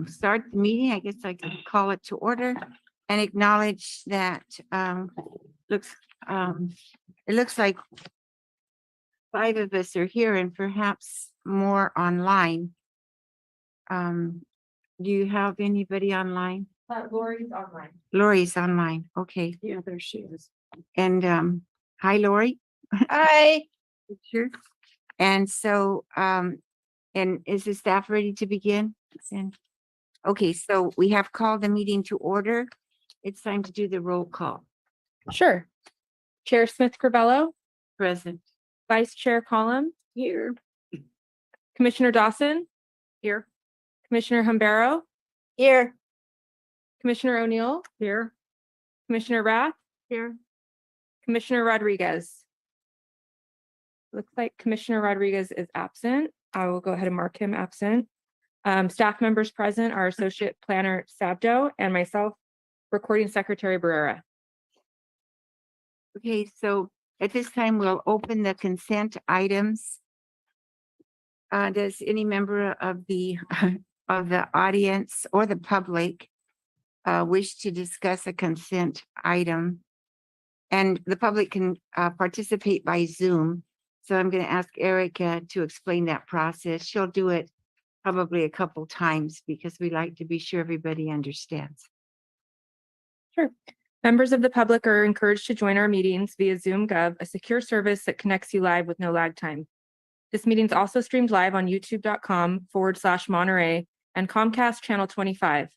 start the meeting. I guess I could call it to order and acknowledge that looks it looks like 5 of us are here and perhaps more online. Do you have anybody online? Lori's online. Lori's online. Okay. Yeah, there she is. And hi, Lori. Hi. Sure. And so, and is the staff ready to begin? Okay, so we have called the meeting to order. It's time to do the roll call. Sure. Chair Smith-Crivello, Present. Vice Chair Collum. Here. Commissioner Dawson. Here. Commissioner Humbero. Here. Commissioner O'Neill. Here. Commissioner Rath. Here. Commissioner Rodriguez. Looks like Commissioner Rodriguez is absent. I will go ahead and mark him absent. Staff members present are Associate Planner Sabdo and myself, Recording Secretary Barrera. Okay, so at this time, we'll open the consent items. Does any member of the audience or the public wish to discuss a consent item? And the public can participate by Zoom. So I'm going to ask Erica to explain that process. She'll do it probably a couple times because we like to be sure everybody understands. Sure. Members of the public are encouraged to join our meetings via Zoom Gov, a secure service that connects you live with no lag time. This meeting is also streamed live on youtube.com/Monterey and Comcast Channel 25. If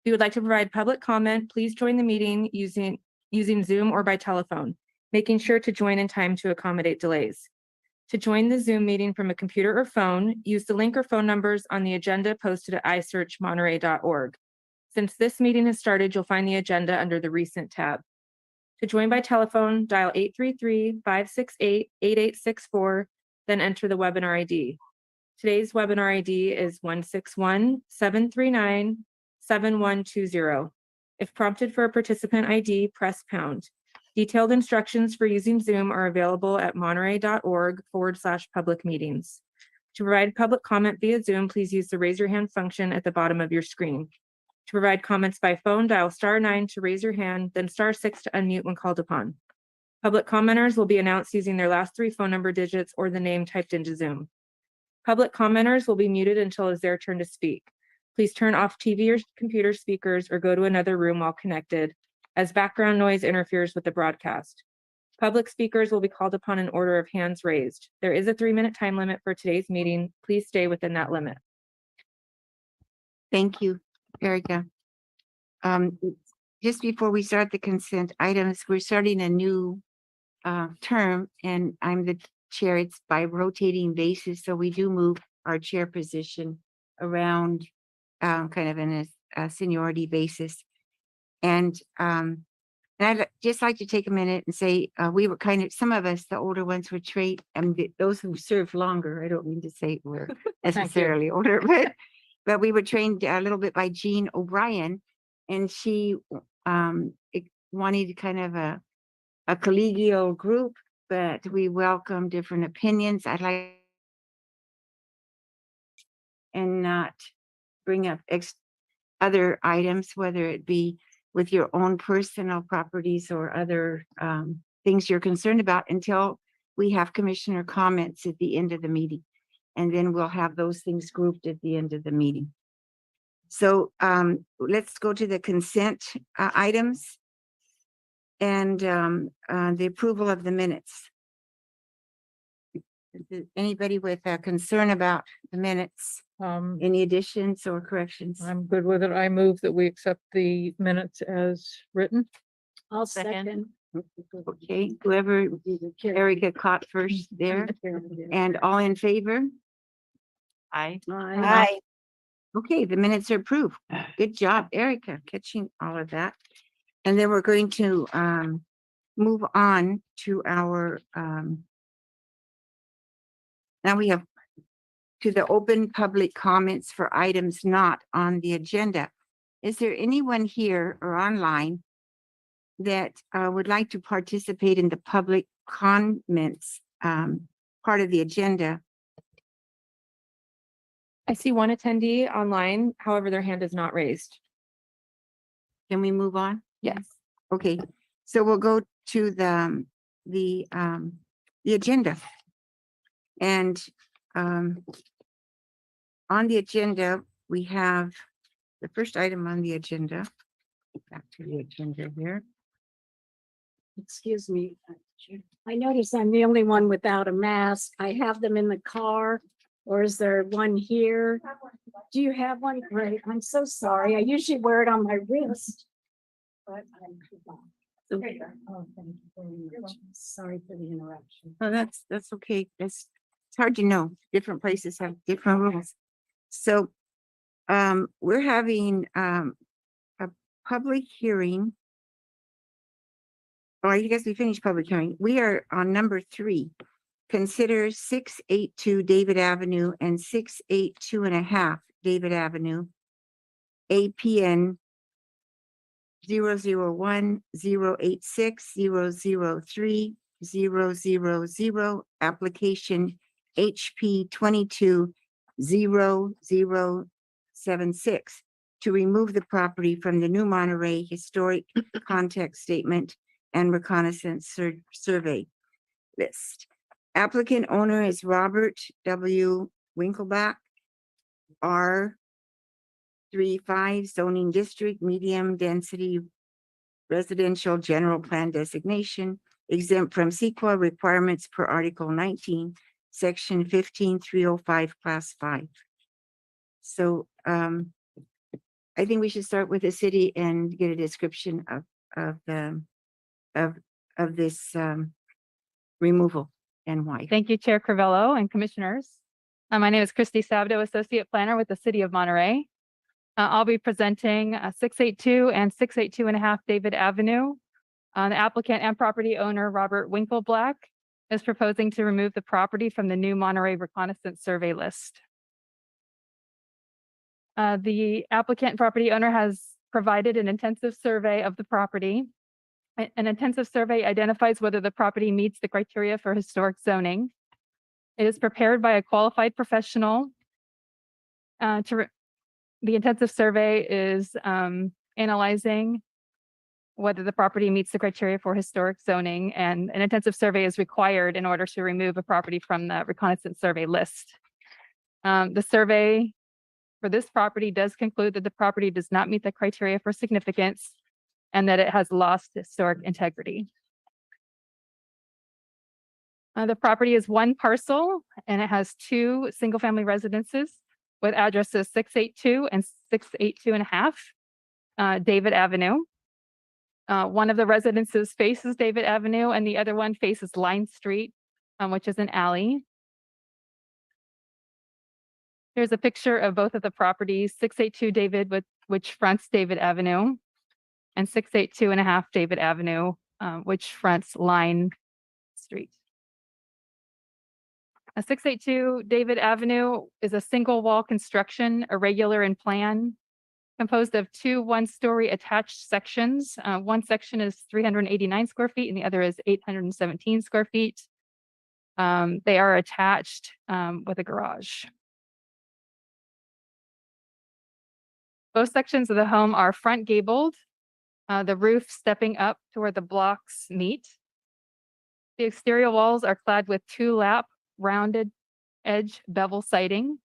you would like to provide public comment, please join the meeting using Zoom or by telephone, making sure to join in time to accommodate delays. To join the Zoom meeting from a computer or phone, use the link or phone numbers on the agenda posted at isearchmonterey.org. Since this meeting has started, you'll find the agenda under the Recent tab. To join by telephone, dial 833-568-8864, then enter the webinar ID. Today's webinar ID is 161-739-7120. If prompted for a participant ID, press pound. Detailed instructions for using Zoom are available at monterey.org/public meetings. To provide public comment via Zoom, please use the raise your hand function at the bottom of your screen. To provide comments by phone, dial *9 to raise your hand, then *6 to unmute when called upon. Public commenters will be announced using their last 3 phone number digits or the name typed into Zoom. Public commenters will be muted until it's their turn to speak. Please turn off TV or computer speakers or go to another room while connected, as background noise interferes with the broadcast. Public speakers will be called upon in order of hands raised. There is a 3-minute time limit for today's meeting. Please stay within that limit. Thank you, Erica. Just before we start the consent items, we're starting a new term, and I'm the chair. It's by rotating basis, so we do move our chair position around kind of in a seniority basis. And I'd just like to take a minute and say we were kind of, some of us, the older ones, were trained, and those who served longer, I don't mean to say we're necessarily older, but we were trained a little bit by Jean O'Brien, and she wanted kind of a collegial group, but we welcome different opinions. I'd like and not bring up other items, whether it be with your own personal properties or other things you're concerned about, until we have commissioner comments at the end of the meeting. And then we'll have those things grouped at the end of the meeting. So let's go to the consent items and the approval of the minutes. Anybody with a concern about the minutes? Any additions or corrections? I'm good with it. I move that we accept the minutes as written. I'll second. Okay, whoever Erica caught first there, and all in favor? Aye. Aye. Okay, the minutes are approved. Good job, Erica, catching all of that. And then we're going to move on to our now we have to the open public comments for items not on the agenda. Is there anyone here or online that would like to participate in the public comments part of the agenda? I see one attendee online, however, their hand is not raised. Can we move on? Yes. Okay, so we'll go to the agenda. And on the agenda, we have the first item on the agenda. Back to the agenda here. Excuse me. I notice I'm the only one without a mask. I have them in the car, or is there one here? Do you have one? Great. I'm so sorry. I usually wear it on my wrist. But I'm. Oh, thank you very much. Sorry for the interruption. Oh, that's okay. It's hard to know. Different places have different rules. So we're having a public hearing. Oh, I guess we finished public hearing. We are on number 3. Consider 682 David Avenue and 682.5 David Avenue, APN 001-086-003-000, application HP 22-0076, to remove the property from the new Monterey Historic Context Statement and Reconnaissance Survey list. Applicant owner is Robert W. Winkleback, R35 zoning district, medium density residential general plan designation, exempt from CEQA requirements per Article 19, Section 15305, Class 5. So I think we should start with the city and get a description of this removal and why. Thank you, Chair Crivello and Commissioners. My name is Christy Sabdo, Associate Planner with the City of Monterey. I'll be presenting 682 and 682.5 David Avenue. The applicant and property owner, Robert Winkleblack, is proposing to remove the property from the new Monterey Reconnaissance Survey list. The applicant property owner has provided an intensive survey of the property. An intensive survey identifies whether the property meets the criteria for historic zoning. It is prepared by a qualified professional. The intensive survey is analyzing whether the property meets the criteria for historic zoning, and an intensive survey is required in order to remove a property from the reconnaissance survey list. The survey for this property does conclude that the property does not meet the criteria for significance and that it has lost historic integrity. The property is one parcel and it has 2 single-family residences with addresses 682 and 682.5 David Avenue. One of the residences faces David Avenue and the other one faces Line Street, which is an alley. Here's a picture of both of the properties, 682 David, which fronts David Avenue, and 682.5 David Avenue, which fronts Line Street. 682 David Avenue is a single wall construction, irregular in plan, composed of 2 one-story attached sections. One section is 389 square feet and the other is 817 square feet. They are attached with a garage. Both sections of the home are front gabled, the roof stepping up to where the blocks meet. The exterior walls are clad with 2-lap rounded edge bevel siding.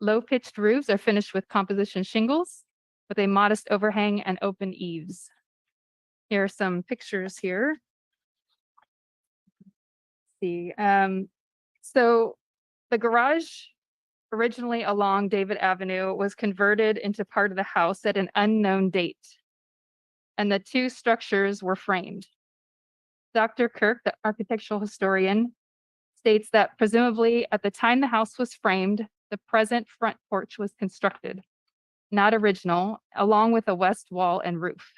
Low-pitched roofs are finished with composition shingles with a modest overhang and open eaves. Here are some pictures here. See, so the garage originally along David Avenue was converted into part of the house at an unknown date, and the 2 structures were framed. Dr. Kirk, the architectural historian, states that presumably at the time the house was framed, the present front porch was constructed, not original, along with a west wall and roof.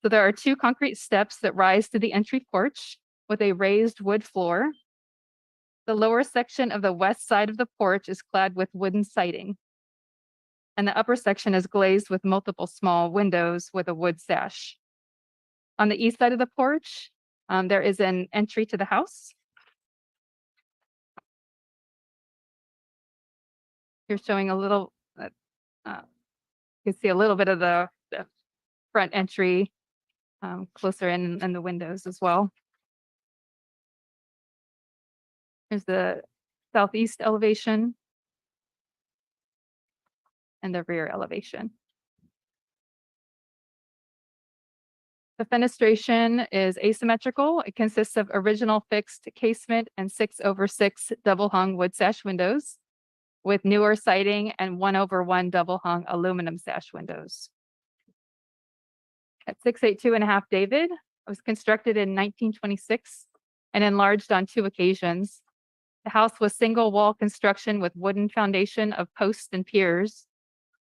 So there are 2 concrete steps that rise to the entry porch with a raised wood floor. The lower section of the west side of the porch is clad with wooden siding, and the upper section is glazed with multiple small windows with a wood sash. On the east side of the porch, there is an entry to the house. You're showing a little, you can see a little bit of the front entry closer in and the windows as well. Here's the southeast elevation and the rear elevation. The fenestration is asymmetrical. It consists of original fixed casement and 6/6 double hung wood sash windows with newer siding and 1/1 double hung aluminum sash windows. At 682.5 David, it was constructed in 1926 and enlarged on 2 occasions. The house was single wall construction with wooden foundation of posts and piers.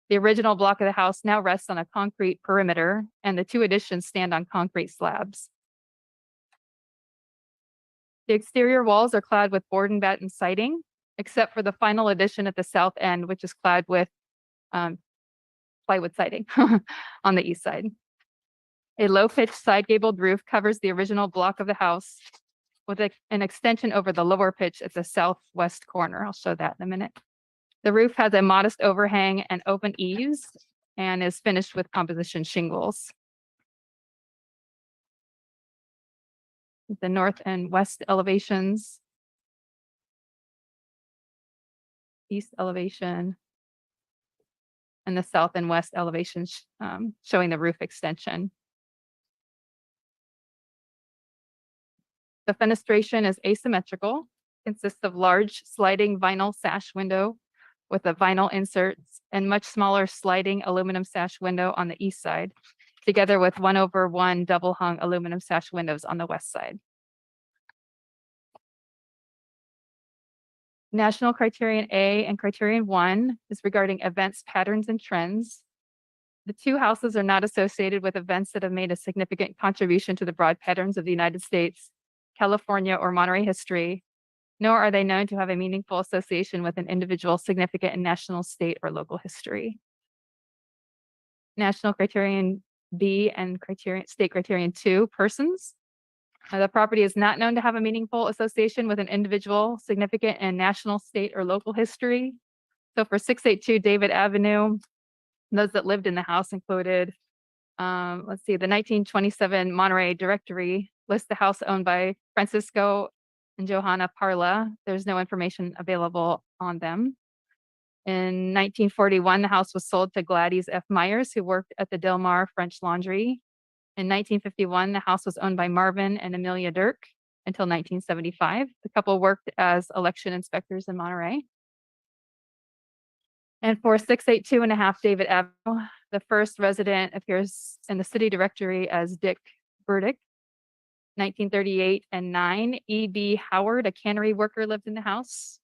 The original block of the house now rests on a concrete perimeter, and the 2 additions stand on concrete slabs. The exterior walls are clad with board and batten siding, except for the final addition at the south end, which is clad with plywood siding on the east side. A low-pitched side gabled roof covers the original block of the house with an extension over the lower pitch at the southwest corner. I'll show that in a minute. The roof has a modest overhang and open eaves and is finished with composition shingles. The north and west elevations. East elevation. And the south and west elevations showing the roof extension. The fenestration is asymmetrical, consists of large sliding vinyl sash window with the vinyl inserts and much smaller sliding aluminum sash window on the east side, together with 1/1 double hung aluminum sash windows on the west side. National Criterion A and Criterion 1 is regarding events, patterns, and trends. The 2 houses are not associated with events that have made a significant contribution to the broad patterns of the United States, California, or Monterey history, nor are they known to have a meaningful association with an individual significant in national, state, or local history. National Criterion B and State Criterion 2 persons. The property is not known to have a meaningful association with an individual significant in national, state, or local history. So for 682 David Avenue, those that lived in the house included, let's see, the 1927 Monterey Directory lists the house owned by Francisco and Johanna Parla. There's no information available on them. In 1941, the house was sold to Gladys F. Myers, who worked at the Del Mar French Laundry. In 1951, the house was owned by Marvin and Amelia Dirk until 1975. The couple worked as election inspectors in Monterey. And for 682.5 David Avenue, the first resident appears in the city directory as Dick Burdick. 1938 and 9, E.B. Howard, a cannery worker, lived in the house.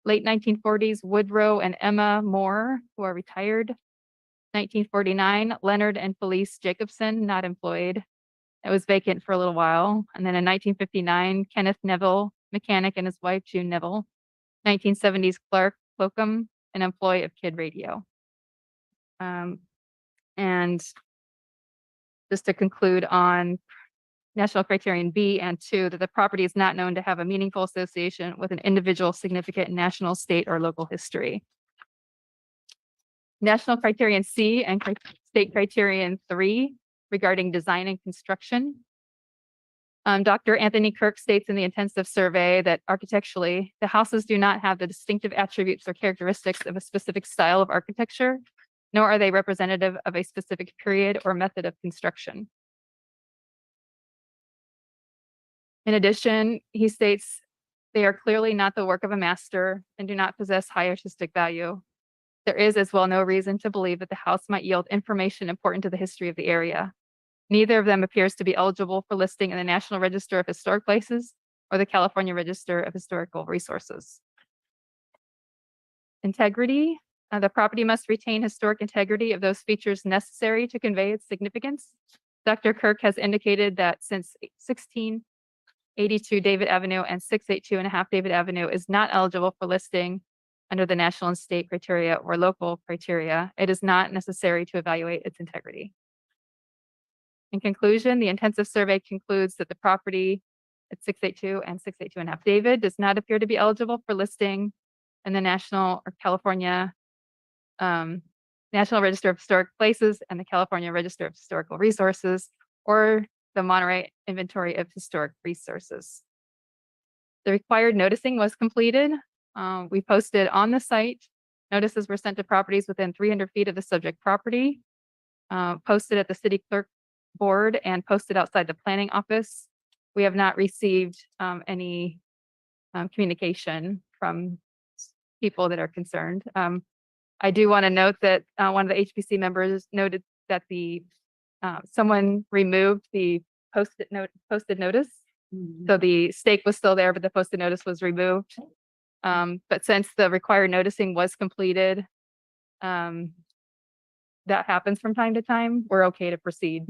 Late 1940s, Woodrow and Emma Moore, who are retired. 1949, Leonard and Felice Jacobson, not employed. It was vacant for a little while. And then in 1959, Kenneth Neville, mechanic, and his wife, June Neville. 1970s, Clark Slocum, an employee of Kid Radio. And just to conclude on National Criterion B and 2, that the property is not known to have a meaningful association with an individual significant in national, state, or local history. National Criterion C and State Criterion 3 regarding design and construction. Dr. Anthony Kirk states in the intensive survey that architecturally, the houses do not have the distinctive attributes or characteristics of a specific style of architecture, nor are they representative of a specific period or method of construction. In addition, he states they are clearly not the work of a master and do not possess high artistic value. There is as well no reason to believe that the house might yield information important to the history of the area. Neither of them appears to be eligible for listing in the National Register of Historic Places or the California Register of Historical Resources. Integrity. The property must retain historic integrity of those features necessary to convey its significance. Dr. Kirk has indicated that since 1682 David Avenue and 682.5 David Avenue is not eligible for listing under the national and state criteria or local criteria, it is not necessary to evaluate its integrity. In conclusion, the intensive survey concludes that the property at 682 and 682.5 David does not appear to be eligible for listing in the national or California National Register of Historic Places and the California Register of Historical Resources, or the Monterey Inventory of Historic Resources. The required noticing was completed. We posted on the site. Notices were sent to properties within 300 feet of the subject property, posted at the city clerk board, and posted outside the planning office. We have not received any communication from people that are concerned. I do want to note that one of the HPC members noted that someone removed the posted notice. So the stake was still there, but the posted notice was removed. But since the required noticing was completed, that happens from time to time, we're okay to proceed.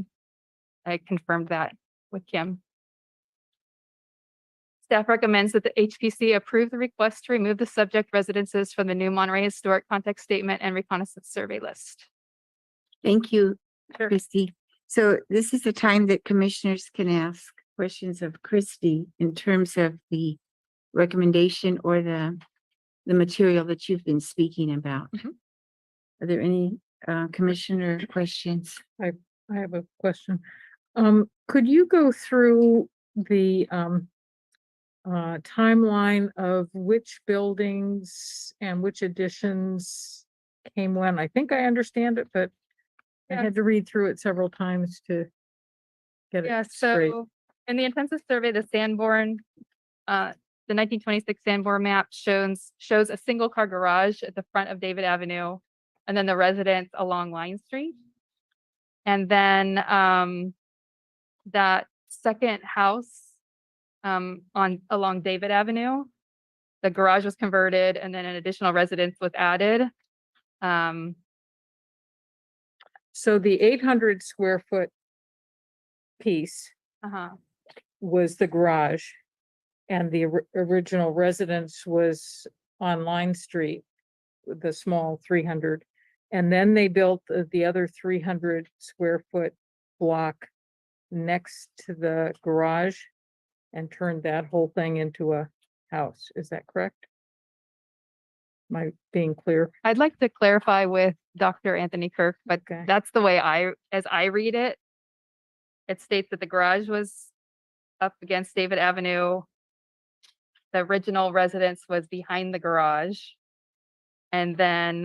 I confirmed that with Kim. Staff recommends that the HPC approve the request to remove the subject residences from the new Monterey Historic Context Statement and Reconnaissance Survey list. Thank you, Christy. So this is the time that commissioners can ask questions of Christy in terms of the recommendation or the material that you've been speaking about. Are there any commissioner questions? I have a question. Could you go through the timeline of which buildings and which additions came when? I think I understand it, but I had to read through it several times to get Yeah, it straight. so in the intensive survey, the Sanborn, the 1926 Sanborn map shows a single car garage at the front of David Avenue, and then the residence along Line Street. And then that second house along David Avenue, the garage was converted, and then an additional residence was added. So the 800 square foot piece was the garage, and the original residence was on Line Street, with the small 300. And then they built the other 300 square foot block next to the garage and turned that whole thing into a house. Is that correct? Am I being clear? I'd like to clarify with Dr. Anthony Kirk, but Okay. that's the way as I read it. It states that the garage was up against David Avenue. The original residence was behind the garage. And then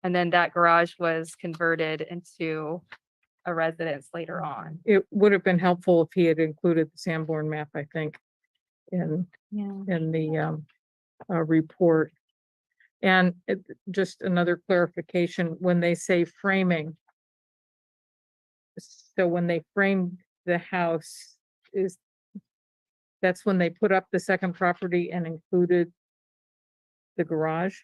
that garage was converted into a residence later on. It would have been helpful if he had included the Sanborn map, I think, in the report. And just another clarification, when they say framing, so when they framed the house, that's when they put up the second property and included the garage?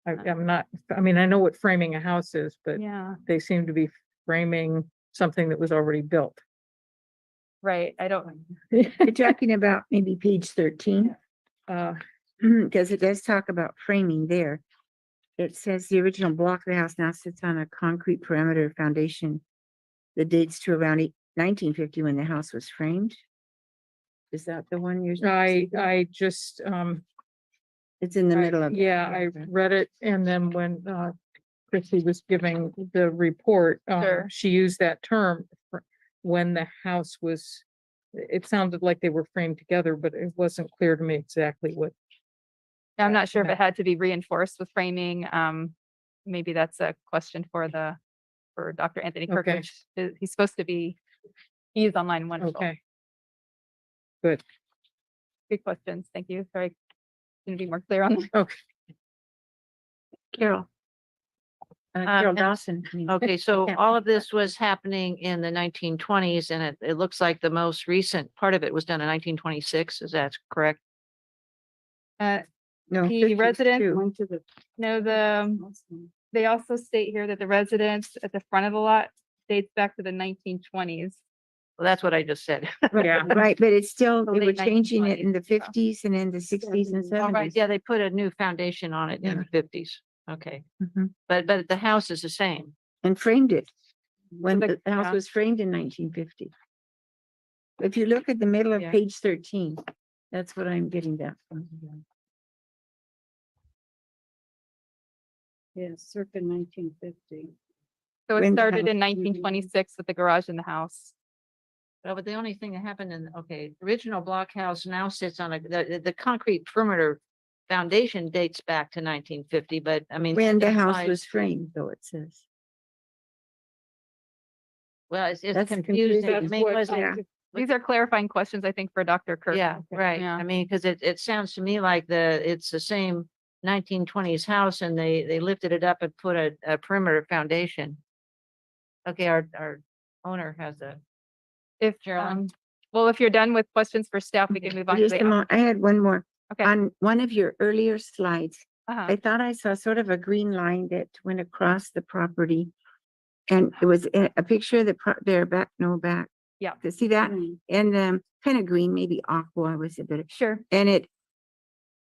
I'm not, I mean, I know what framing a house is, but Yeah, they seem to be framing something that was already built. right. I don't, You're talking about maybe page 13, Uh, because it does talk about framing there. It says the original block of the house now sits on a concrete perimeter foundation that dates to around 1950 when the house was framed. Is that the one you're? I just, It's in the Right, middle of. it. yeah, I read it, and then when Chrissy was giving the report, Sure. she used that term when the house was, it sounded like they were framed together, but it wasn't clear to me exactly what. I'm not sure if Yeah. it had to be reinforced with framing. Maybe that's a question for Dr. Anthony Kirk, Okay. which he's supposed to be, he's on line 1. Okay. Good. Good questions. Thank you. Sorry. Can be more clear on that. Okay. Carol. Carol and- Dawson. I mean. Okay, so Yeah. all of this was happening in the 1920s, and it looks like the most recent part of it was done in 1926. Is that correct? No, The 52. resident- Went to the. No, they also state here that the residence at the front of the lot dates back to the 1920s. Well, that's what I just said. Yeah. Right, but it's still, The they were late changing it in the 1920s, so. 50s and in the 60s and All right, 70s. yeah, they put a new foundation on it in Yeah. the 50s. Okay, Mhm. but the house is the same. And framed it when the- the house yeah. was framed in 1950. If you look at the middle of Yeah. page 13, that's what I'm getting that from. Yes, circa 1950. So it When the started house- in 1926 with the garage in the house. Well, but the only thing that happened okay, the original blockhouse now sits on the concrete perimeter foundation dates back to 1950, but I mean. When the house inside- was framed, though, it says. Well, it's That's confusing. confusing. I mean, was it? Yeah. These are clarifying questions, I think, for Dr. Kirk. Yeah, right. Yeah. I mean, because it sounds to me like it's the same 1920s house and they lifted it up and put a perimeter foundation. Okay, our owner has If, Carolyn? well, if you're done with questions for staff, we can move on to Just a the. moment, I had one more. Okay. On one of your earlier slides, Uh-huh. I thought I saw sort of a green line that went across the property. And it was a picture of their back, no back. Yeah. To see that, and kind of green, maybe aqua was a bit, Sure. and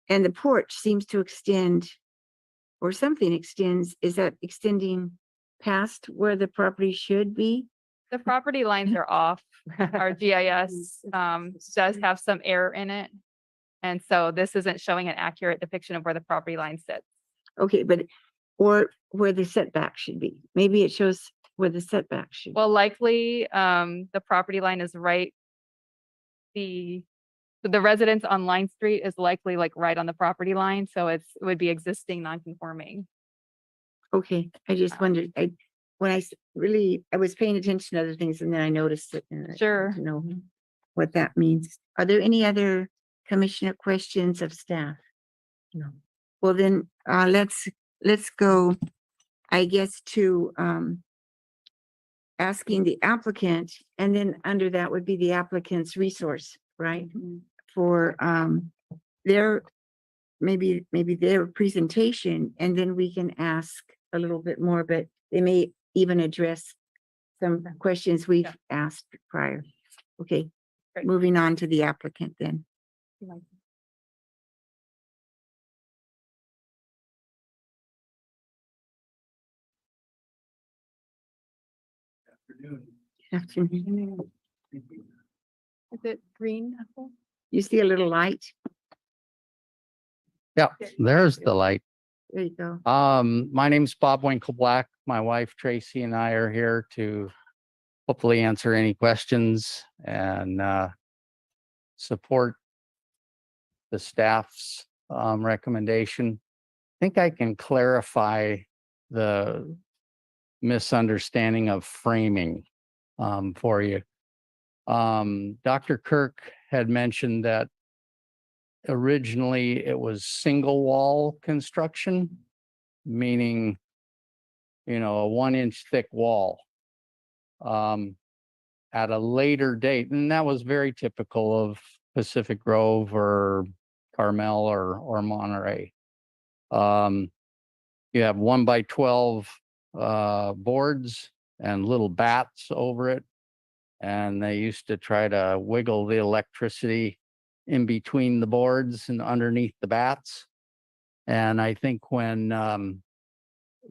the porch seems to extend, or something extends, is that extending past where the property should be? The property lines are off. Our GIS does have some error in it. And so this isn't showing an accurate depiction of where the property line sits. Okay, but, or where the setback should be, maybe it shows where the setback should. Well, likely, the property line is right. The residence on Line Street is likely like right on the property line, so it would be existing non-conforming. Okay, I just wondered, when I was paying attention to other things and then I noticed it. And I Sure. wanted to know what that means. Are there any other commissioner questions of staff? No. Well, then, let's go, I guess, to, asking the applicant, and then under that would be the applicant's resource, right? For, their, maybe their presentation, and then we can ask a little bit more, but they may even address some questions we've asked prior. Okay, Great. moving on to the applicant then. Afternoon. Is it green? You see a little light? Yeah, there's the light. There you go. My name's Bob Winkle Black. My wife Tracy and I are here to hopefully answer any questions and support the staff's recommendation. I think I can clarify the misunderstanding of framing for you. Dr. Kirk had mentioned that originally it was single wall construction, meaning, a 1-inch thick wall. At a later date, and that was very typical of Pacific Grove or Carmel or Monterey. You have 1x12 boards and little bats over it. And they used to try to wiggle the electricity in between the boards and underneath the bats. And I think when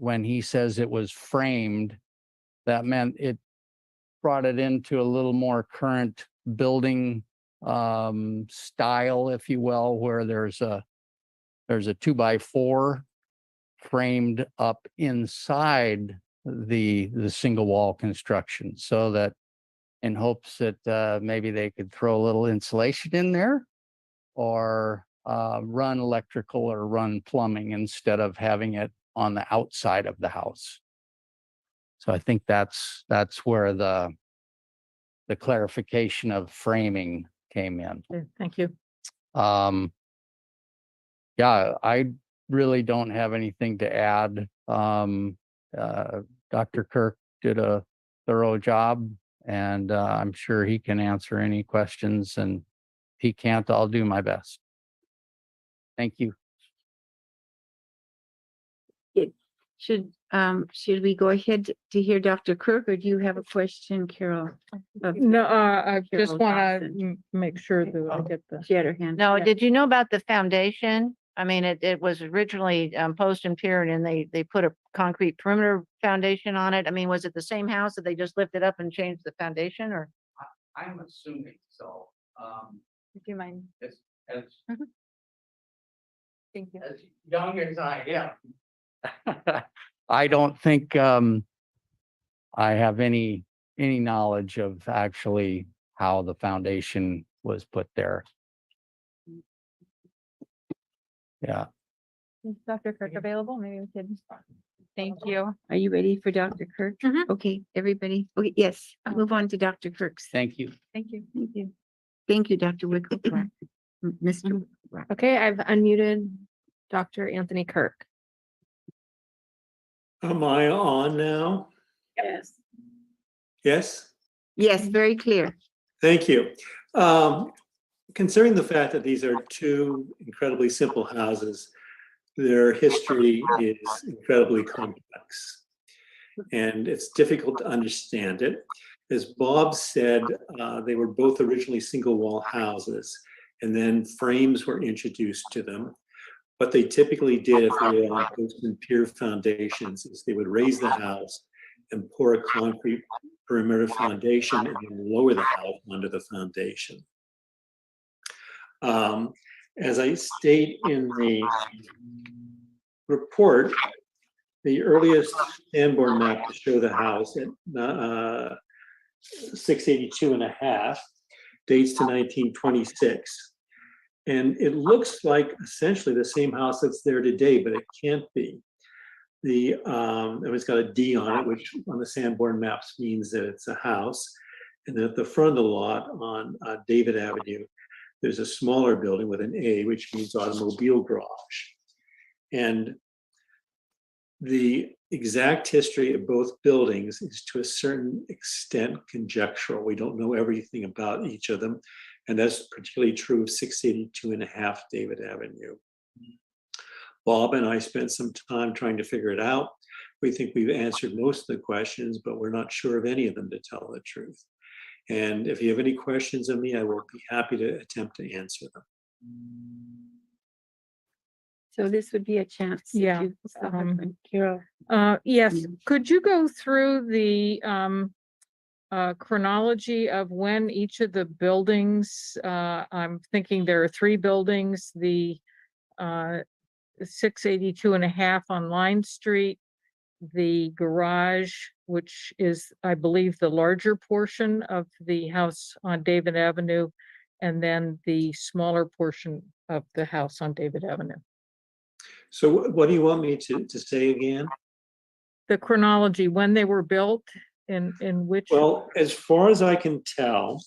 he says it was framed, that meant it brought it into a little more current building style, if you will, where there's a 2x4 framed up inside the single wall construction, so that in hopes that maybe they could throw a little insulation in there or run electrical or run plumbing instead of having it on the outside of the house. So I think that's where the clarification of framing came in. Okay, thank you. Yeah, I really don't have anything to add. Dr. Kirk did a thorough job, and I'm sure he can answer any questions, and if he can't, I'll do my best. Thank you. Should we go ahead to hear Dr. Kirk, or do you have a question, Carol? No, I just Carol want Dawson. to make sure that I get the. She had her hand. No, Yeah. did you know about the foundation? I mean, it was originally post and pier, and they put a concrete perimeter foundation on it. I mean, was it the same house that they just lifted up and changed the foundation, or? I'm assuming so. Would you mind? As Thank you. young as I am, I don't think I have any knowledge of actually how the foundation was put there. Yeah. Is Dr. Kirk available? Maybe we could. Thank you. Are you ready for Dr. Kirk? Mhm. Okay, everybody. Okay, yes, I'll move on to Dr. Kirk's. Thank you. Thank you. Thank you. Thank you, Dr. Wickliffe. Mr. Wickliffe. Okay, I've unmuted Dr. Anthony Kirk. Am I on now? Yes. Yes? Yes, very clear. Thank you. Considering the fact that these are two incredibly simple houses, their history is incredibly complex. And it's difficult to understand it. As Bob said, they were both originally single wall houses, and then frames were introduced to them. What they typically did if they were on post and pier foundations is they would raise the house and pour a concrete perimeter foundation and then lower the house under the foundation. As I state in the report, the earliest Sanborn map to show the house at 682.5 dates to 1926. And it looks like essentially the same house that's there today, but it can't be. It's got a D on it, which on the Sanborn maps means that it's a house. And then at the front of the lot on David Avenue, there's a smaller building with an A, which means automobile garage. And the exact history of both buildings is to a certain extent conjectural. We don't know everything about each of them. And that's particularly true of 682.5 David Avenue. Bob and I spent some time trying to figure it out. We think we've answered most of the questions, but we're not sure of any of them, to tell the truth. And if you have any questions of me, I will be happy to attempt to answer them. So this would be a chance. if Yeah, you still have one. Carol. Yes, Mm. could you go through the chronology of when each of the buildings, I'm thinking there are 3 buildings, the 682.5 on Line Street, the garage, which is, I believe, the larger portion of the house on David Avenue, and then the smaller portion of the house on David Avenue. So what do you want me to say again? The chronology, when they were built, in which. Well, as far as I can tell,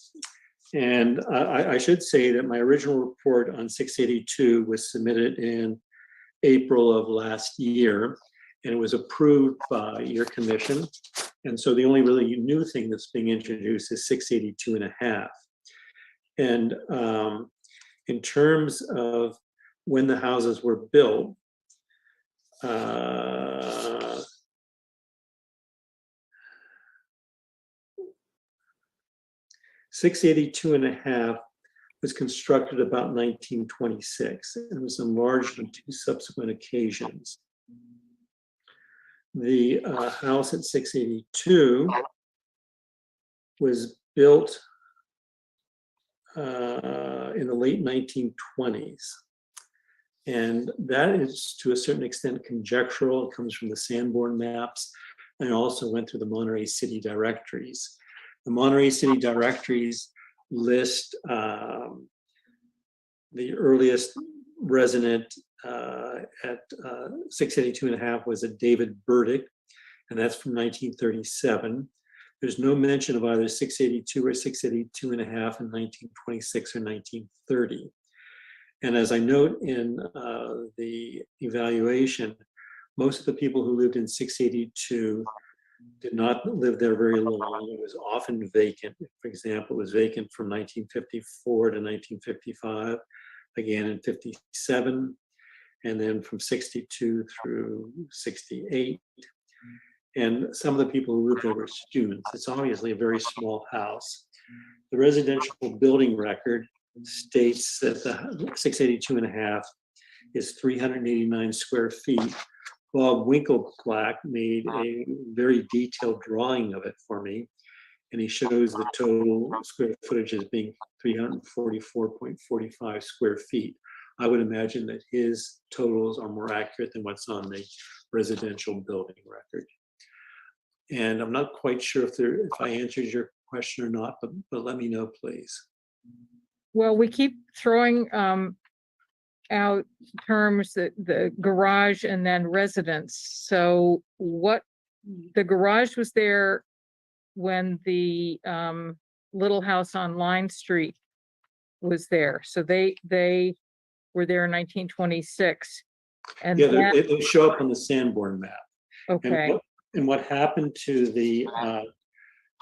and I should say that my original report on 682 was submitted in April of last year, and it was approved by your commission. And so the only really new thing that's being introduced is 682.5. And in terms of when the houses were built, 682.5 was constructed about 1926 and was enlarged on 2 subsequent occasions. The house at 682 was built in the late 1920s. And that is to a certain extent conjectural. It comes from the Sanborn maps and also went through the Monterey city directories. The Monterey city directories list the earliest resident at 682.5 was a David Burdick, and that's from 1937. There's no mention of either 682 or 682.5 in 1926 or 1930. And as I note in the evaluation, most of the people who lived in 682 did not live there very long. It was often vacant. For example, it was vacant from 1954 to 1955, again in 57, and then from 62 through 68. And some of the people who lived there were students. It's obviously a very small house. The residential building record states that the 682.5 is 389 square feet. Bob Winkelplack made a very detailed drawing of it for me, and he shows the total square footage as being 344.45 square feet. I would imagine that his totals are more accurate than what's on the residential building record. And I'm not quite sure if I answered your question or not, but let me know, please. Well, we keep throwing out terms that the garage and then residence. So the garage was there when the little house on Line Street was there. So they were there in 1926. And Yeah, that, they show up on the Sanborn map. okay, And what happened to the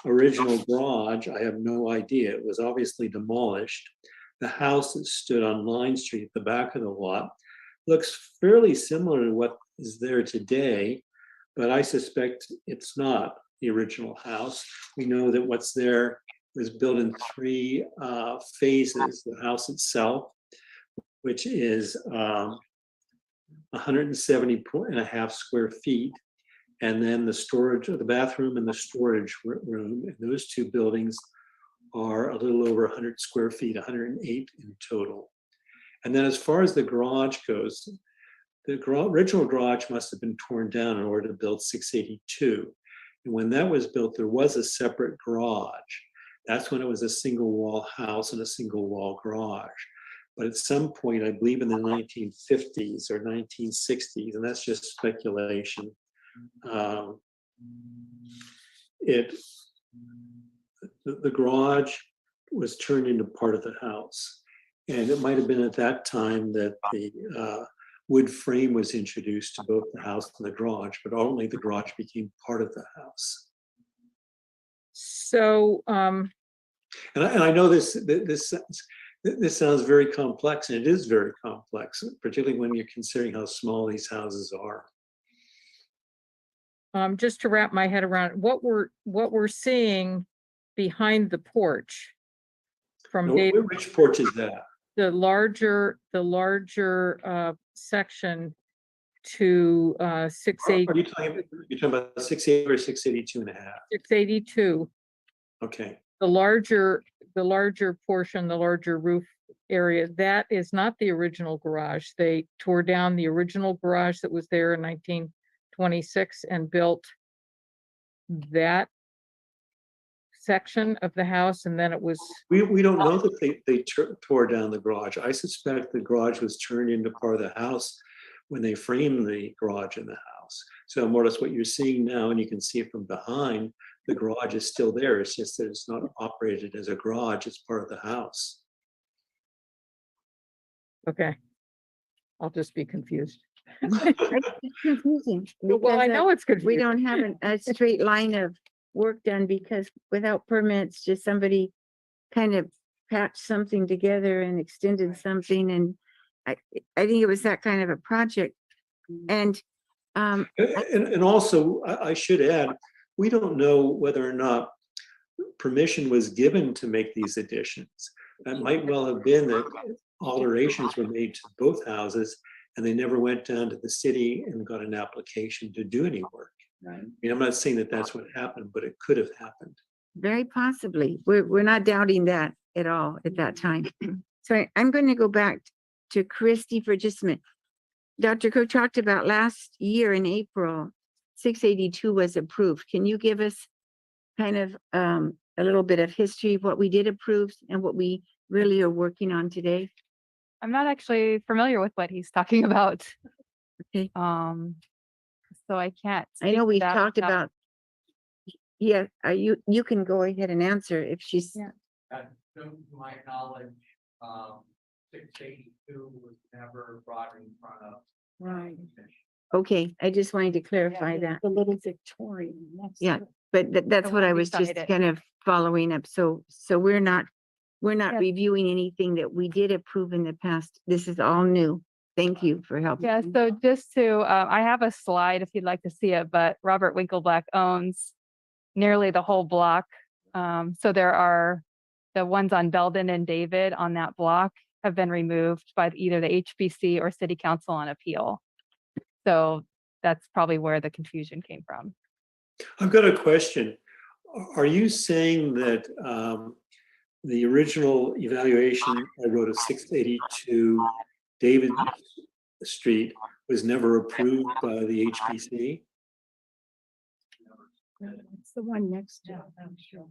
original garage, I have no idea. It was obviously demolished. The house that stood on Line Street, the back of the lot, looks fairly similar to what is there today, but I suspect it's not the original house. We know that what's there was built in 3 phases. The house itself, which is 170.5 square feet, and then the storage, the bathroom and the storage room. And those 2 buildings are a little over 100 square feet, 108 in total. And then as far as the garage goes, the original garage must have been torn down in order to build 682. And when that was built, there was a separate garage. That's when it was a single wall house and a single wall garage. But at some point, I believe in the 1950s or 1960s, and that's just speculation, the garage was turned into part of the house. And it might have been at that time that the wood frame was introduced to both the house and the garage, but only the garage became part of the house. so And I know this sounds very complex, and it is very complex, particularly when you're considering how small these houses are. just to wrap my head around what we're seeing behind the porch from Now, David, which porch is that? the larger section to 680, Are you're talking about 680 or 682.5? 682, Okay. the larger portion, the larger roof area, that is not the original garage. They tore down the original garage that was there in 1926 and built that section of the house, and then it was, We don't know that they tore down the garage. I suspect the garage was turned into part of the house when they framed the garage in the house. So more or less what you're seeing now, and you can see it from behind, the garage is still there. It's just that it's not operated as a garage, it's part of the house. okay. I'll just be confused. It's confusing. Well, I because, know it's confusing. we don't have a straight line of work done, because without permits, just somebody kind of patched something together and extended something. And I think it was that kind of a project. And And also, I should add, we don't know whether or not permission was given to make these additions. It might well have been that alterations were made to both houses and they never went down to the city and got an application to do any work. Right. I mean, I'm not saying that that's what happened, but it could have happened. very possibly, we're not doubting that at all at that time. So I'm going to go back to Christy for just a minute. Dr. Cook talked about last year in April, 682 was approved. Can you give us kind of a little bit of history of what we did approve and what we really are working on today? I'm not actually familiar with what he's talking about. Okay. So I can't. I speak know to we've that talked without- about, yeah, you can go ahead and answer if she's, Yeah. To my knowledge, 682 was never brought in front of. Right. okay, I just wanted to clarify that. The little Victorian. Yeah. But that's The what one I was just beside it. kind of following up. So we're not Yes. reviewing anything that we did approve in the past. This is all new. Thank you for helping. Yeah, so just to, I have a slide if you'd like to see it, but Robert Winkleblack owns nearly the whole block. So there are the ones on Belden and David on that block have been removed by either the HBC or City Council on appeal. So that's probably where the confusion came from. I've got a question. Are you saying that the original evaluation I wrote of 682 David Street was never approved by the HPC? It's the one next to it, I'm sure.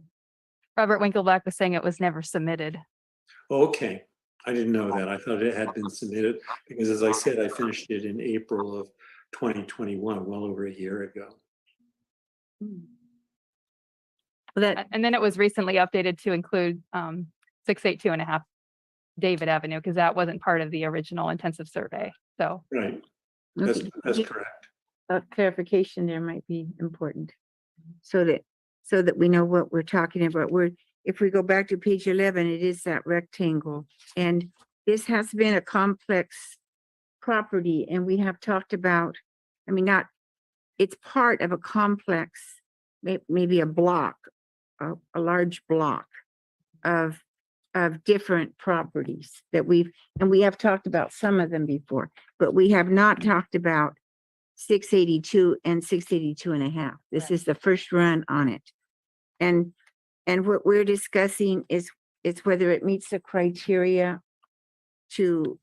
Robert Winkelback was saying it was never submitted. Okay, I didn't know that. I thought it had been submitted because, as I said, I finished it in April of 2021, well over a year ago. That, And then it was recently updated to include 682.5 David Avenue, because that wasn't part of the original intensive survey. So Right, that's okay, correct. clarification there might be important. So that we know what we're talking about. If we go back to page 11, it is that rectangle. And this has been a complex property, and we have talked about, I mean, it's part of a complex, maybe a block, a large block of different properties that we have talked about some of them before, but we have not talked about 682 and 682.5. This is the first run on it. And what we're discussing is whether it meets the criteria to,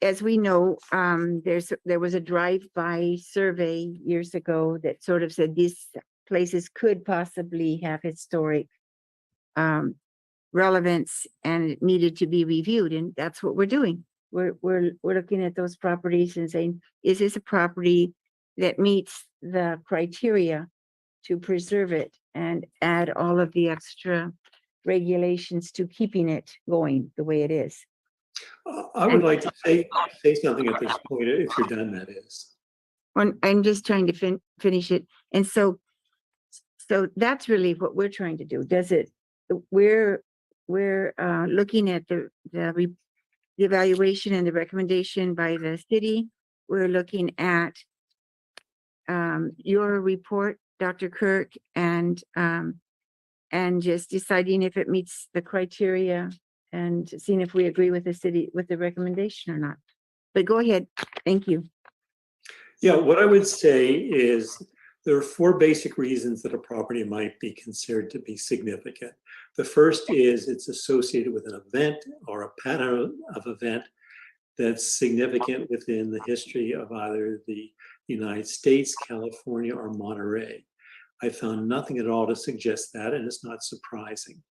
as we know, there was a drive-by survey years ago that sort of said these places could possibly have historic relevance and it needed to be reviewed, and that's what we're doing. We're looking at those properties and saying, is this a property that meets the criteria to preserve it and add all of the extra regulations to keeping it going the way it is? I would like to say something at this point, if you're done, that is. I'm just trying to finish it. And so that's really what we're trying to do. We're looking at the evaluation and the recommendation by the city. We're looking at your report, Dr. Kirk, and just deciding if it meets the criteria and seeing if we agree with the city, with the recommendation or not. But go ahead. Thank you. Yeah, what I would say is there are 4 basic reasons that a property might be considered to be significant. The first is it's associated with an event or a pattern of event that's significant within the history of either the United States, California, or Monterey. I found nothing at all to suggest that, and it's not surprising.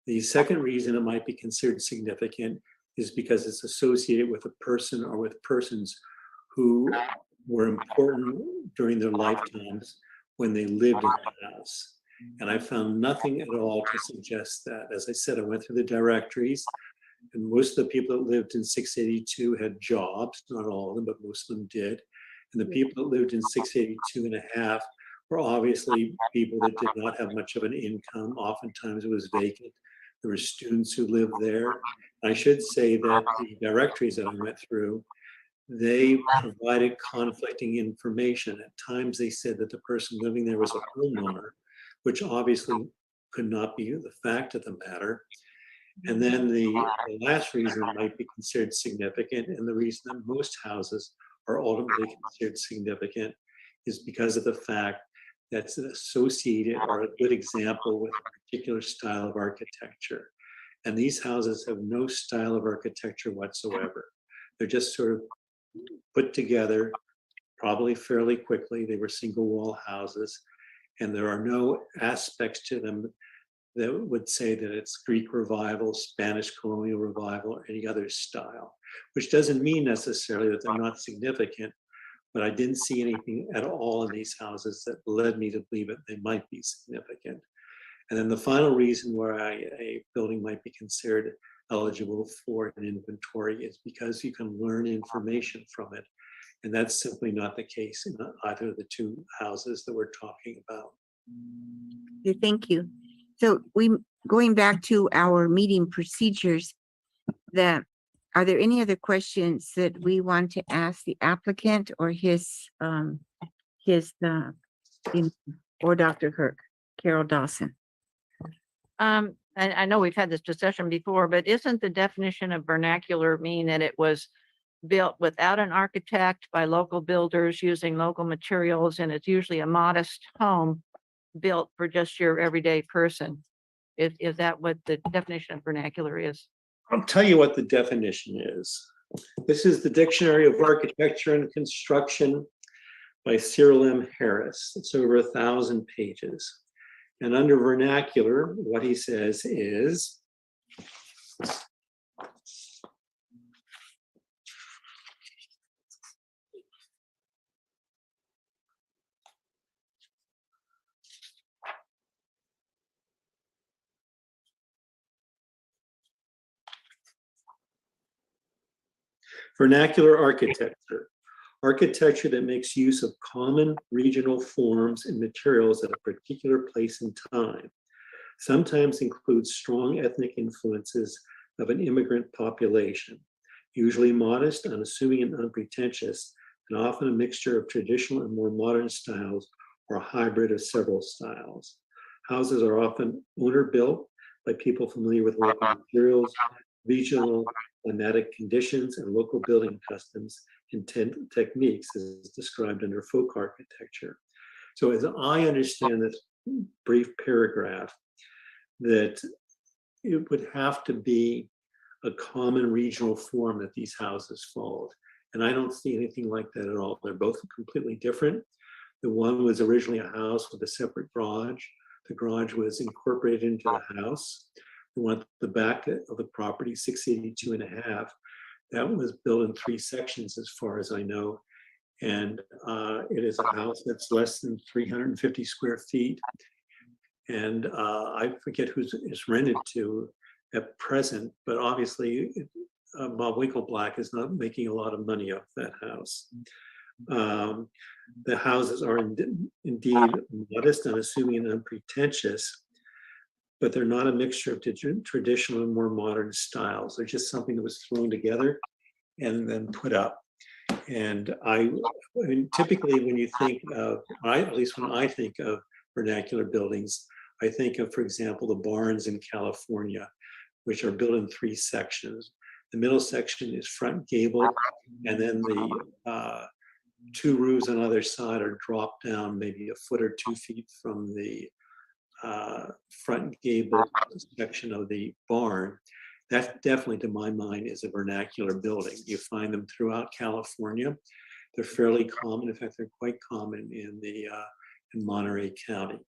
The second reason it might be considered significant is because it's associated with a person or with persons who were important during their lifetimes when they lived in the house. And I found nothing at all to suggest that. As I said, I went through the directories, and most of the people that lived in 682 had jobs, not all of them, but most of them did. And the people that lived in 682.5 were obviously people that did not have much of an income. Oftentimes it was vacant. There were students who lived there. I should say that the directories that I went through, they provided conflicting information. At times they said that the person living there was a homeowner, which obviously could not be the fact of the matter. And then the last reason it might be considered significant, and the reason that most houses are ultimately considered significant, is because of the fact that's associated or a good example with a particular style of architecture. And these houses have no style of architecture whatsoever. They're just sort of put together probably fairly quickly. They were single wall houses, and there are no aspects to them that would say that it's Greek revival, Spanish colonial revival, or any other style, which doesn't mean necessarily that they're not significant, but I didn't see anything at all in these houses that led me to believe that they might be significant. And then the final reason why a building might be considered eligible for an inventory is because you can learn information from it. And that's simply not the case in either of the 2 houses that we're talking about. Okay, thank you. So going back to our meeting procedures, are there any other questions that we want to ask the applicant or or Dr. Kirk, Carol Dawson? And I know we've had this discussion before, but isn't the definition of vernacular mean that it was built without an architect by local builders using local materials, and it's usually a modest home built for just your everyday person? Is that what the definition of vernacular is? I'll tell you what the definition is. This is the Dictionary of Architecture and Construction by Cyril M. Harris. It's over 1,000 pages. And under vernacular, what he says is, vernacular architecture. Architecture that makes use of common regional forms and materials at a particular place and time. Sometimes includes strong ethnic influences of an immigrant population, usually modest, unassuming, and unpretentious, and often a mixture of traditional and more modern styles or a hybrid of several styles. Houses are often owner-built by people familiar with local materials, regional climatic conditions, and local building customs and techniques as described under folk architecture. So as I understand this brief paragraph, that it would have to be a common regional form that these houses followed. And I don't see anything like that at all. They're both completely different. The one was originally a house with a separate garage. The garage was incorporated into the house. The one at the back of the property, 682 and a half, that was built in 3 sections as far as I know. And it is a house that's less than 350 square feet. And I forget who it's rented to at present, but obviously Bob Winkleblack is not making a lot of money off that house. The houses are indeed modest, unassuming, and unpretentious, but they're not a mixture of traditional and more modern styles. They're just something that was thrown together and then put up. And I mean, typically when you think of, at least when I think of vernacular buildings, I think of, for example, the barns in California, which are built in 3 sections. The middle section is front gable, and then the 2 roofs on either side are dropped down maybe a foot or 2 feet from the front gable section of the barn. That definitely, to my mind, is a vernacular building. You find them throughout California. They're fairly common. In fact, they're quite common in Monterey County.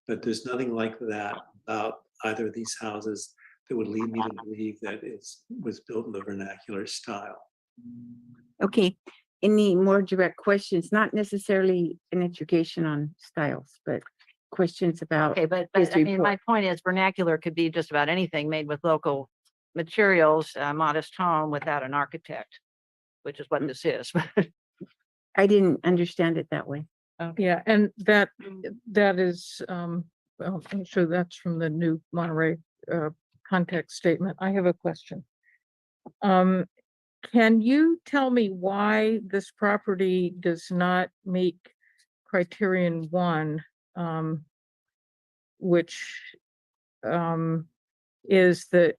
But there's nothing like that about either of these houses that would lead me to believe that it was built in the vernacular style. Okay, any more direct questions? Not necessarily an education on styles, but questions about. Okay, but his I mean, my report. point is vernacular could be just about anything made with local materials, a modest home without an architect, which is what this is. I didn't understand it that way. Yeah, and that is, well, I'm sure that's from the new Monterey context statement. I have a question. Can you tell me why this property does not meet Criterion 1, which is the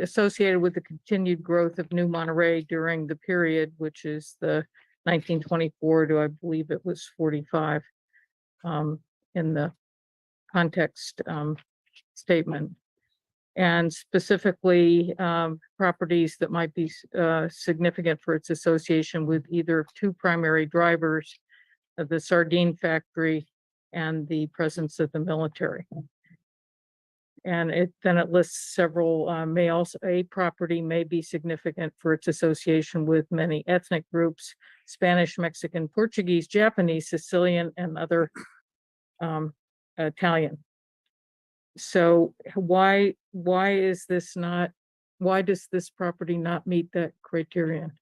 associated with the continued growth of New Monterey during the period, which is the 1924 to, I believe it was 45 in the context statement, and specifically properties that might be significant for its association with either of 2 primary drivers of the sardine factory and the presence of the military. And then it lists several, a property may be significant for its association with many ethnic groups, Spanish, Mexican, Portuguese, Japanese, Sicilian, and other Italian. So why does this property not meet that criterion?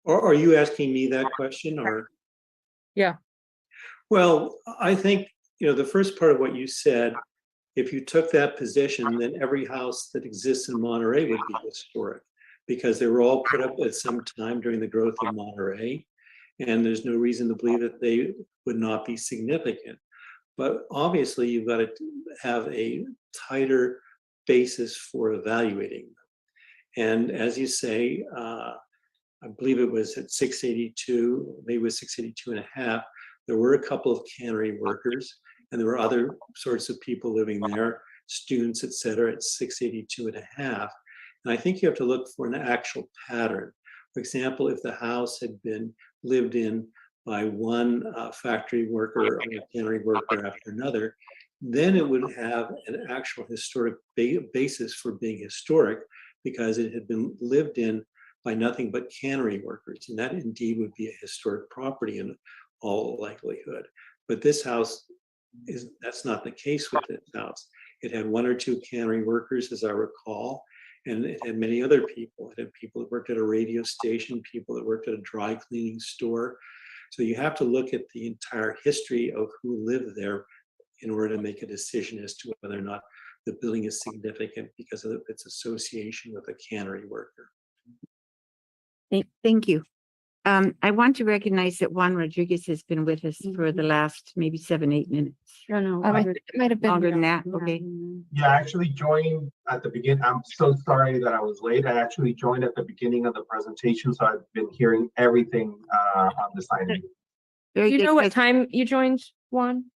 Or are you asking me that question, or? Yeah. Well, I think, the first part of what you said, if you took that position, then every house that exists in Monterey would be historic, because they were all put up at some time during the growth of Monterey, and there's no reason to believe that they would not be significant. But obviously, you've got to have a tighter basis for evaluating them. And as you say, I believe it was at 682, maybe it was 682 and a half, there were a couple of cannery workers, and there were other sorts of people living there, students, et cetera, at 682 and a half. And I think you have to look for an actual pattern. For example, if the house had been lived in by one factory worker or a cannery worker after another, then it would have an actual historic basis for being historic, because it had been lived in by nothing but cannery workers. And that indeed would be a historic property in all likelihood. But this house that's not the case with this house. It had one or two cannery workers, as I recall, and it had many other people. It had people that worked at a radio station, people that worked at a dry cleaning store. So you have to look at the entire history of who lived there in order to make a decision as to whether or not the building is significant because of its association with a cannery worker. Thank you. I want to recognize that Juan Rodriguez has been with us for the last maybe 7-8 minutes. No, It might have been. Longer than that, okay. Yeah, I actually joined at the beginning. I'm so sorry that I was late. I actually joined at the beginning of the presentation, so I've been hearing everything on the signing. Very Do you good. know what time you joined, Juan?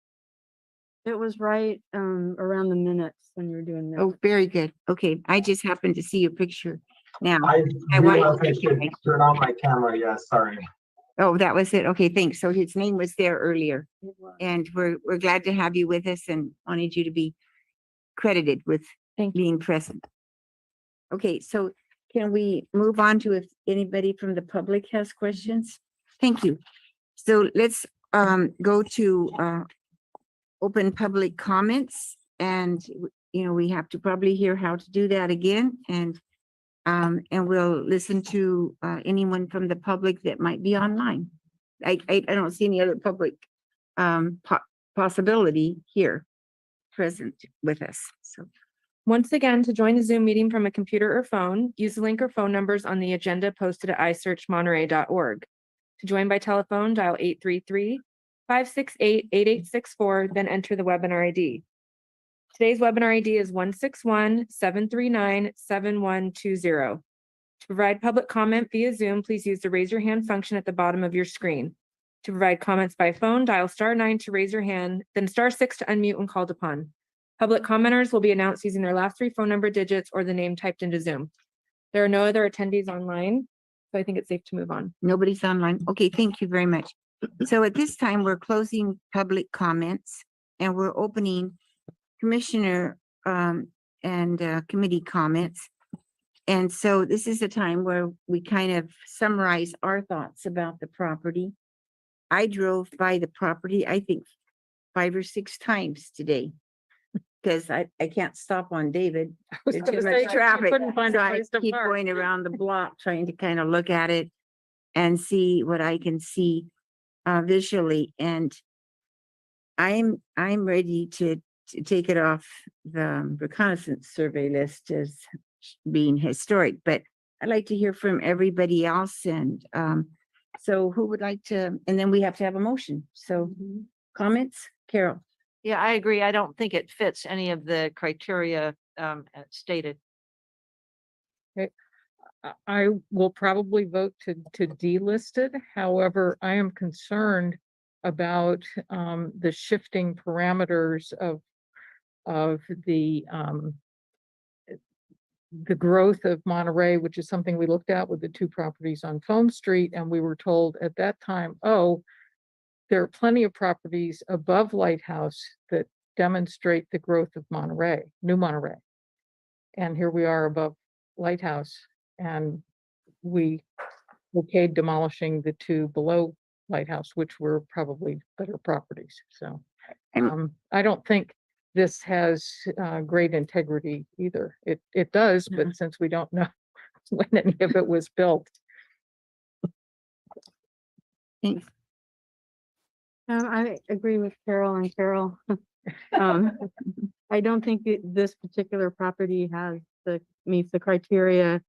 It was right around the minutes when you were doing that. Oh, very good. Okay, I just happened to see your picture now. I want- realized I should turn on my camera. Yeah, sorry. Oh, that was it. Okay, thanks. So his name was there earlier, and we're glad to have you with us and wanted you to be credited with Thank being present. Okay, so can we move on to if anybody from the public has questions? Thank you. So let's go to open public comments, and we have to probably hear how to do that again, and we'll listen to anyone from the public that might be online. I don't see any other public possibility here present with us. So Once again, to join the Zoom meeting from a computer or phone, use the link or phone numbers on the agenda posted at isearchmonterey.org. To join by telephone, dial 833-568-8864, then enter the webinar ID. Today's webinar ID is 161-739-7120. To provide public comment via Zoom, please use the raise your hand function at the bottom of your screen. To provide comments by phone, dial *9 to raise your hand, then *6 to unmute when called upon. Public commenters will be announced using their last 3 phone number digits or the name typed into Zoom. There are no other attendees online, so I think it's safe to move on. nobody's online. Okay, thank you very much. So at this time, we're closing public comments and we're opening commissioner and committee comments. And so this is a time where we kind of summarize our thoughts about the property. I drove by the property, I think 5 or 6 times today, because I can't stop on David. was There's gonna too say, much you traffic. couldn't find a So I place to keep park. going around the block, trying to kind of look at it and see what I can see visually. And I'm ready to take it off the reconnaissance survey list as being historic, but I'd like to hear from everybody else. And so who would like to, and then we have to have a motion. So comments, Carol? Yeah, I agree. I don't think it fits any of the criteria stated. I will probably vote to delist it. However, I am concerned about the shifting parameters of the growth of Monterey, which is something we looked at with the 2 properties on Foam Street, and we were told at that time, oh, there are plenty of properties above Lighthouse that demonstrate the growth of Monterey, New Monterey. And here we are above Lighthouse, and we okayed demolishing the 2 below Lighthouse, which were probably better properties. So I don't think this has great integrity either. It does, but since we don't know when any of it was built. Thanks. I agree with Carol and Carol. I don't think this particular property meets the criteria.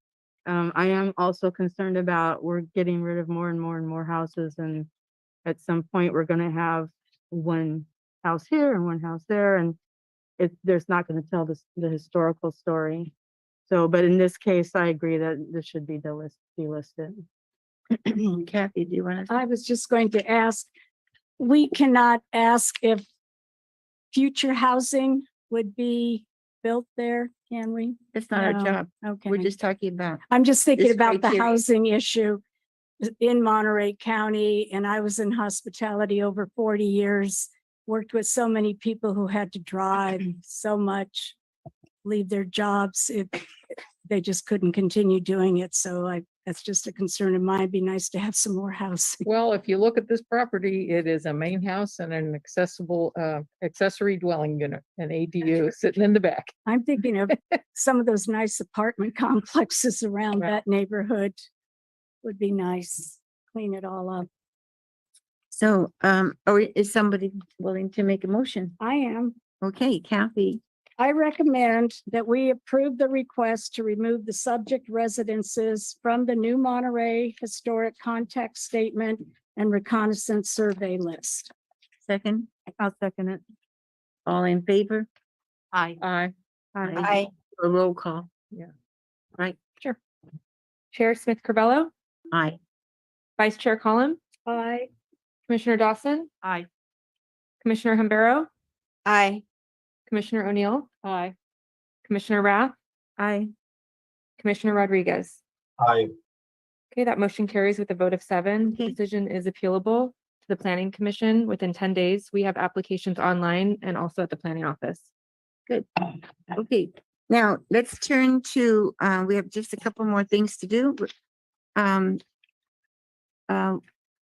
I am also concerned about we're getting rid of more and more and more houses, and at some point we're going to have one house here and one house there, and there's not going to tell the historical story. So, but in this case, I agree that this should be delisted. Kathy, do you want to? I was just going to ask, we cannot ask if future housing would be built there, can we? That's not our No. job. Okay. We're just talking about. I'm just thinking this about the criteria. housing issue in Monterey County, and I was in hospitality over 40 years, worked with so many people who had to drive so much, leave their jobs if they just couldn't continue doing it. So that's just a concern of mine. It'd be nice to have some more housing. Well, if you look at this property, it is a main house and an accessible, accessory dwelling unit, an ADU sitting in the back. I'm thinking of some of those nice apartment complexes around Right. that neighborhood. Would be nice, clean it all up. So, is somebody willing to make a motion? I am. Okay, Kathy, I recommend that we approve the request to remove the subject residences from the new Monterey Historic Contact Statement and Reconnaissance Survey list. second, I'll second it. all in favor? Aye. Aye. Aye. A roll call. Yeah. Right, Chair Smith Corbello, aye. Vice Chair Column, Aye. Commissioner Dawson, Aye. Commissioner Humberto, Aye. Commissioner O'Neill, Aye. Commissioner Rath, Aye. Commissioner Rodriguez. I, Okay, that motion carries with a vote of 7. The Okay. decision is appealable to the Planning Commission within 10 days. We have applications online and also at the planning office. Good. Okay, now let's turn to, we have just a couple more things to do. Um,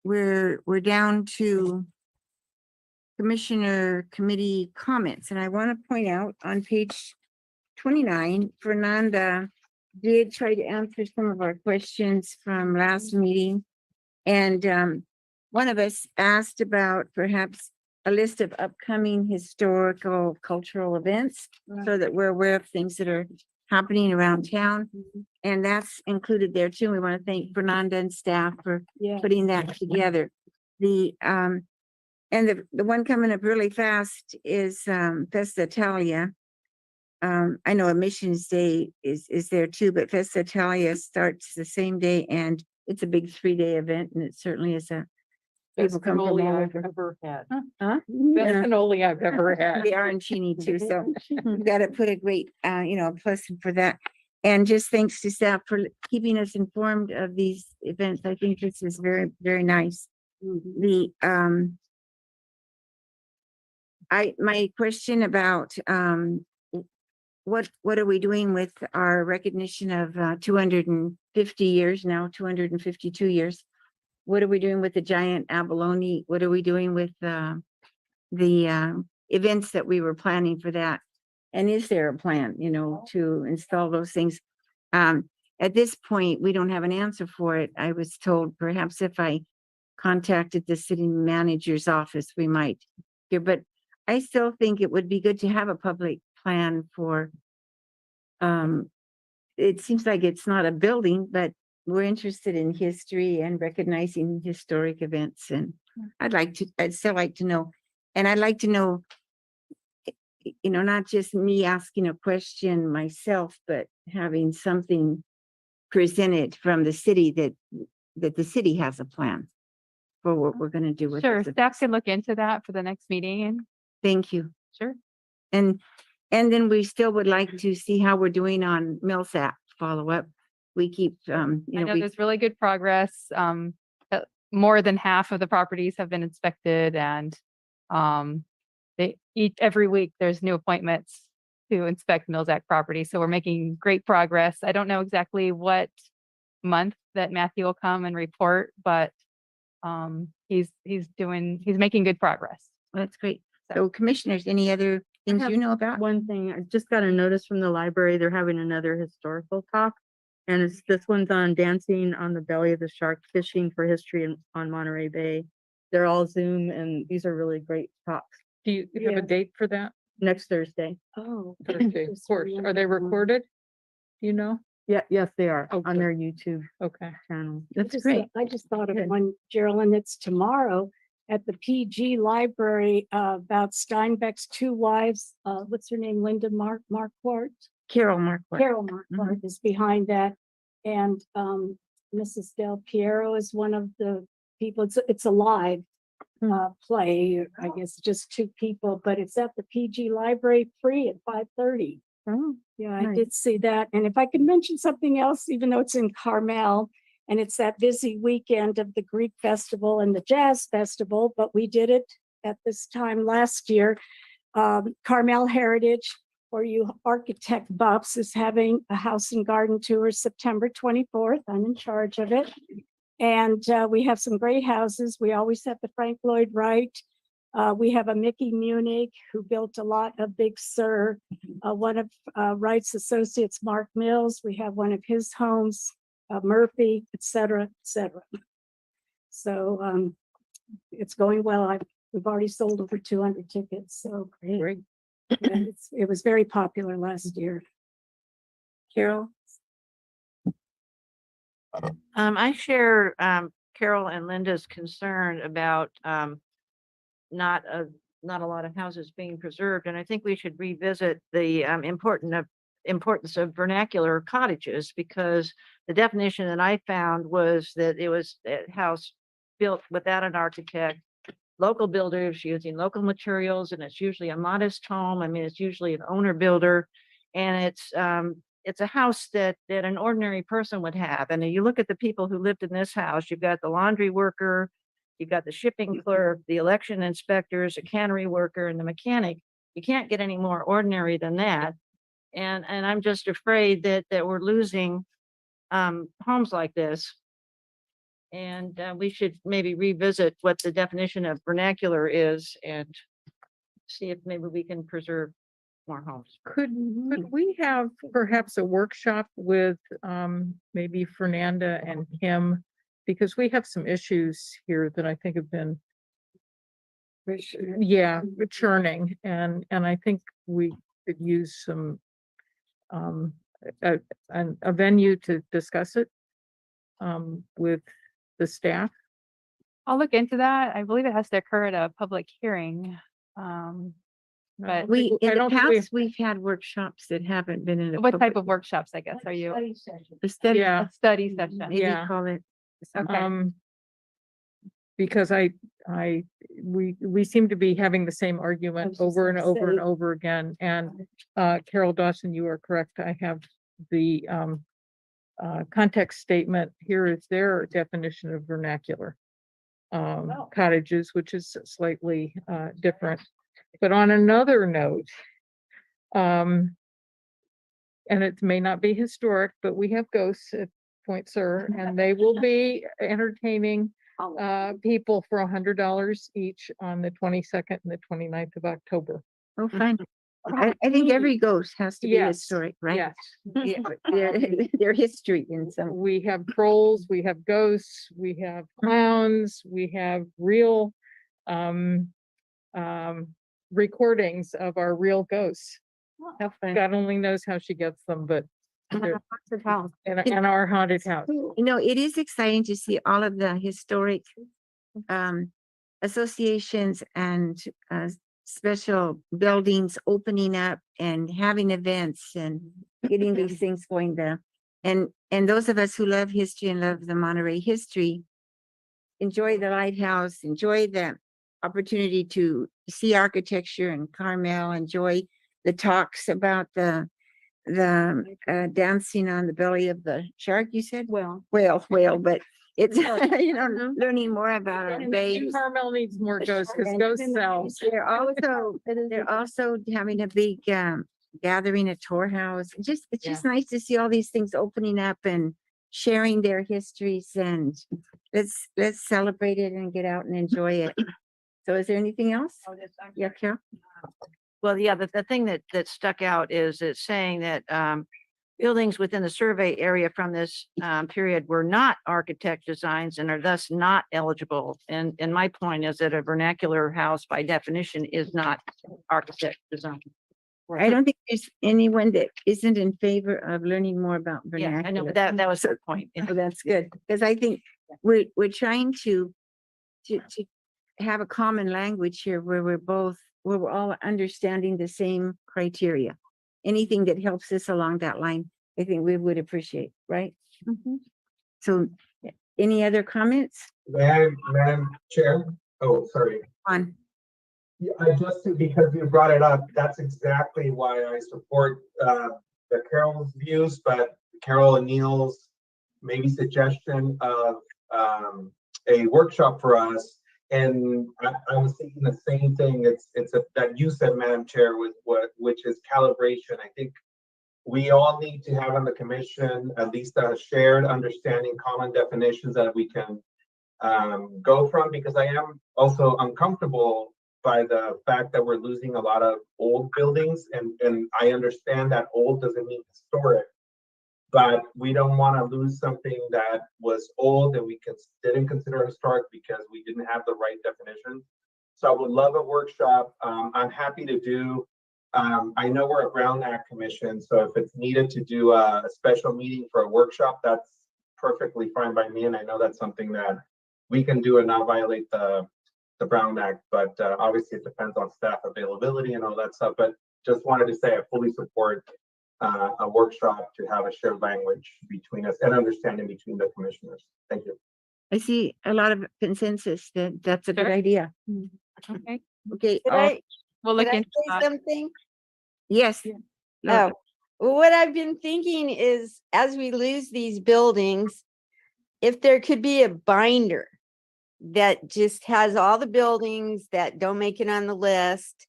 we're down to Commissioner Committee comments, and I want to point out on page 29, Fernanda did try to answer some of our questions from last meeting. And one of us asked about perhaps a list of upcoming historical cultural events so that we're aware of things that are happening around town. And that's included there too. We want to thank Fernanda and staff for Yeah. putting that together. And the one coming up really fast is Festa Italia. I know Admissions Day is there too, but Festa Italia starts the same day and it's a big 3-day event, and it certainly is a people come from all I've over. ever had. Huh? Best Yeah. cannoli I've ever had. The arancini too, so we gotta put a great, plus for that. And just thanks to staff for keeping us informed of these events. I think this is very, very nice. My question about, what are we doing with our recognition of 250 years now, 252 years? What are we doing with the giant abalone? What are we doing with the events that we were planning for that? And is there a plan, to install those things? At this point, we don't have an answer for it. I was told perhaps if I contacted the city manager's office, we might hear, but I still think it would be good to have a public plan for, it seems like it's not a building, but we're interested in history and recognizing historic events. And I'd still like to know, and I'd like to know, not just me asking a question myself, but having something presented from the city that the city has a plan for what we're gonna do with Sure, this. staff can look into that for the next meeting and Thank you. sure. And then we still would like to see how we're doing on Millsap follow-up. We keep, I know there's really good progress. More than half of the properties have been inspected and every week there's new appointments to inspect Millsack property. So we're making great progress. I don't know exactly what month that Matthew will come and report, but he's making good progress. that's great. So commissioners, any other things have you know about? One thing, I just got a notice from the library, they're having another historical talk. And this one's on dancing on the belly of the shark, fishing for history on Monterey Bay. They're all Zoom and these are really great talks. Do you have Yeah. a date for that? Next Thursday. Oh. Thursday, of course. Are they recorded? Do you know? Yeah, yes, they are Oh, on good. their YouTube Okay. channel. That's great. I just thought of Good. one, Geraldine, it's tomorrow at the PG Library about Steinbeck's two wives. What's her name? Linda Marquardt. Carol Marquardt. Carol Marquardt is behind that. And Mrs. Del Piero is one of the people. It's a live play, I guess just two people, but it's at the PG Library free at 5:30. Oh, Yeah, I Nice. did see that. And if I could mention something else, even though it's in Carmel, and it's that busy weekend of the Greek Festival and the Jazz Festival, but we did it at this time last year. Carmel Heritage, for you architect buffs, is having a house and garden tour September 24th. I'm in charge of it. And we have some great houses. We always have the Frank Lloyd Wright. We have a Mickey Munich who built a lot of Big Sur. One of Wright's associates, Mark Mills. We have one of his homes, Murphy, et cetera, et cetera. So it's going well. We've already sold over 200 tickets. So Great. it was very popular last year. Carol? I share Carol and Linda's concern about not a lot of houses being preserved, and I think we should revisit the importance of vernacular cottages, because the definition that I found was that it was a house built without an architect, local builders using local materials, and it's usually a modest home. I mean, it's usually an owner builder, and it's a house that an ordinary person would have. And you look at the people who lived in this house, you've got the laundry worker, you've got the shipping clerk, the election inspectors, a cannery worker, and the mechanic. You can't get any more ordinary than that. And I'm just afraid that we're losing homes like this. And we should maybe revisit what the definition of vernacular is and see if maybe we can preserve more homes. Could we have perhaps a workshop with maybe Fernanda and Kim? Because we have some issues here that I think have been, yeah, churning, and I think we could use some a venue to discuss it with the staff. I'll look into that. I believe it has to occur at a public hearing. But We, I in the don't think we- past, we've had workshops that haven't been in a. what type public- of workshops, I guess, are you? A study, Yeah. A study session? maybe Yeah. call it. Okay. Because we seem to be having the same argument just over and gonna over and say- over again. And Carol Dawson, you are correct. I have the context statement. Here is their definition of vernacular cottages, which is slightly different. But on another note, and it may not be historic, but we have ghosts at Point Sur, and they will be entertaining people for $100 each on the 22nd and the 29th of October. Oh, fine. I think every ghost has to be Yes, historic, right? Yes, Yeah, their history in some. we have trolls, we have ghosts, we have clowns, we have real recordings of our real ghosts. How fun. God only knows how she gets them, but they're Lots of house. in our haunted house. You know, it is exciting to see all of the historic associations and special buildings opening up and having events and getting these things going there. And those of us who love history and love the Monterey history, enjoy the lighthouse, enjoy the opportunity to see architecture in Carmel, enjoy the talks about the dancing on the belly of the shark, you said? Whale, but it's, you know, learning more about our bay. And Carmel needs more ghosts because ghosts sell. They're also having a big gathering at Tor House. It's just nice to see all these things opening up and sharing their histories, and let's celebrate it and get out and enjoy it. So is there anything else? Yeah, Carol? Well, yeah, the thing that stuck out is it's saying that buildings within the survey area from this period were not architect designs and are thus not eligible. And my point is that a vernacular house by definition is not architect design. I don't think there's anyone that isn't in favor of learning more about Yeah, vernacular. I know, but that was the point. So that's good, because I think we're trying to have a common language here where we're all understanding the same criteria. Anything that helps us along that line, I think we would appreciate, right? So any other comments Madam Chair, oh, sorry. on? Because you brought it up, that's exactly why I support the Carol's views, but Carol and Neil's maybe suggestion of a workshop for us. And I was thinking the same thing. That you said, Madam Chair, which is calibration. I think we all need to have on the commission at least a shared understanding, common definitions that we can go from, because I am also uncomfortable by the fact that we're losing a lot of old buildings, and I understand that old doesn't mean historic, but we don't want to lose something that was old and we didn't consider historic because we didn't have the right definition. So I would love a workshop. I'm happy to do. I know we're a Brown Act Commission, so if it's needed to do a special meeting for a workshop, that's perfectly fine by me. And I know that's something that we can do and not violate the Brown Act, but obviously it depends on staff availability and all that stuff. But just wanted to say I fully support a workshop to have a shared language between us and understanding between the commissioners. Thank you. I see a lot of consensus that that's a good Sure. idea. Okay. Okay, We'll look Can I into say that. something? yes. Oh, what I've been thinking is as we lose these buildings, if there could be a binder that just has all the buildings that don't make it on the list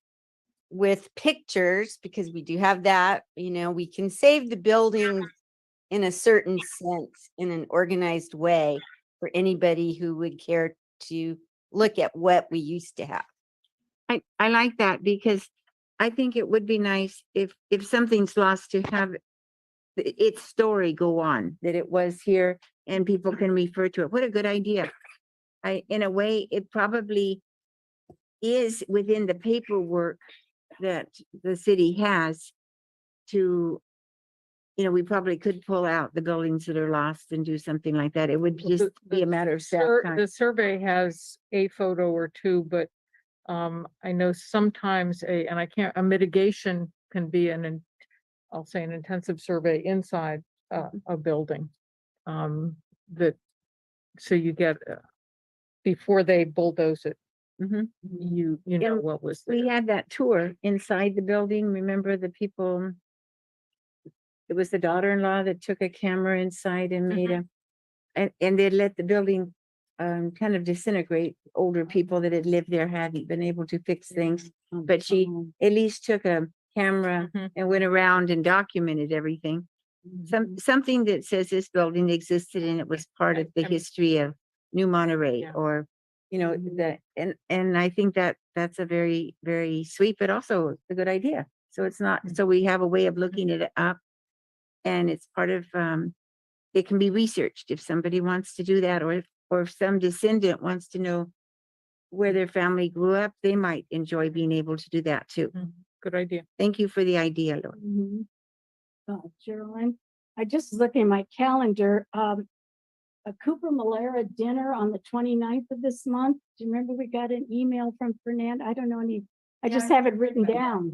with pictures, because we do have that, we can save the buildings in a certain sense, in an organized way for anybody who would care to look at what we used to have. I like that because I think it would be nice if something's lost to have its story go on, that it was here and people can refer to it. What a good idea. In a way, it probably is within the paperwork that the city has to, we probably could pull out the buildings that are lost and do something like that. It would Well, just the be a matter of staff time. The survey has a photo or two, but I know sometimes a mitigation can be I'll say an intensive survey inside a building. So you get, before they bulldoze it, Mhm. you know And what was there. We had that tour inside the building. Remember the people? It was the daughter-in-law that took a camera inside and made and they let the building kind of disintegrate. Older people that had lived there hadn't been able to fix things, but she at least took a camera and went around and documented everything. Something that says this building existed and it was part of the history of New Monterey, Yeah. or and I think that that's a very, very sweet, but also a good idea. So it's not, so we have a way of looking it up, and it's part of it can be researched if somebody wants to do that, or if some descendant wants to know where their family grew up, they might enjoy being able to do that too. Good idea. Thank you for the idea, Lord. Oh, Geraldine, I just looking at my calendar, a Cooper Malera dinner on the 29th of this month. Do you remember we got an email from Fernand? I don't know I just have it written down.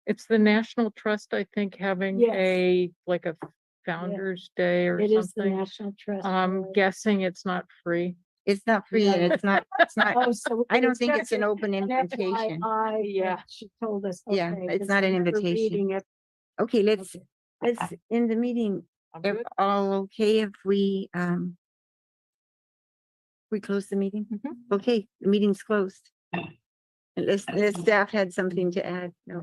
It's the National Trust, I think, having Yes. like a Founder's Day or It is the something. National Trust. I'm Board. guessing it's not free. It's not free and it's not, Oh, so I don't think got it's an to- open an invitation. FYI, Yeah. She told us. Yeah, okay, it's 'cause not I an remember invitation. reading it. Okay, let's end the meeting. I'm If good. all okay if we close the meeting? Okay, the meeting's closed. Unless staff had something to add. No.